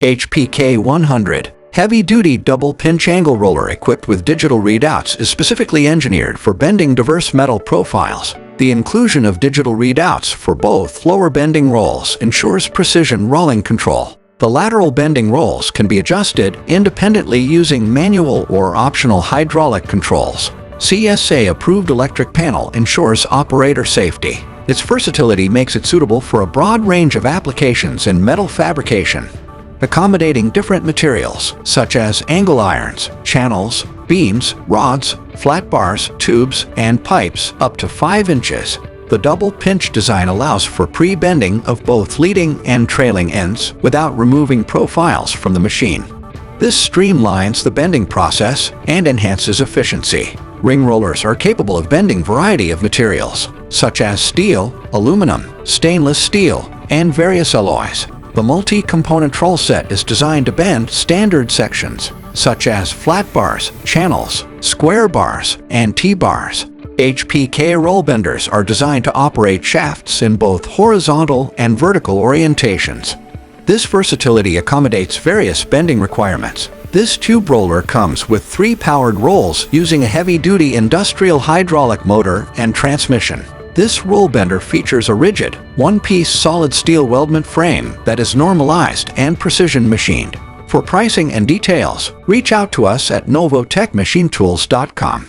HPK 100 heavy-duty double-pinch angle roller equipped with digital readouts is specifically engineered for bending diverse metal profiles. The inclusion of digital readouts for both lower bending rolls ensures precision rolling control. The lateral bending rolls can be adjusted independently using manual or optional hydraulic controls. CSA-approved electric panel ensures operator safety. Its versatility makes it suitable for a broad range of applications in metal fabrication, accommodating different materials such as angle irons, channels, beams, rods, flat bars, tubes, and pipes up to 5 inches. The double pinch design allows for pre-bending of both leading and trailing ends without removing profiles from the machine. This streamlines the bending process and enhances efficiency. Ring rollers are capable of bending a variety of materials, such as steel, aluminum, stainless steel, and various alloys. The multi-component roll set is designed to bend standard sections, such as flat bars, channels, square bars, and T-bars. HPK roll benders are designed to operate shafts in both horizontal and vertical orientations. This versatility accommodates various bending requirements. This tube roller comes with 3 powered rolls using a heavy-duty industrial hydraulic motor and transmission. This roll bender features a rigid, one-piece solid steel weldment frame that is normalized and precision machined. For pricing and details, reach out to us at novotechmachinetools.com.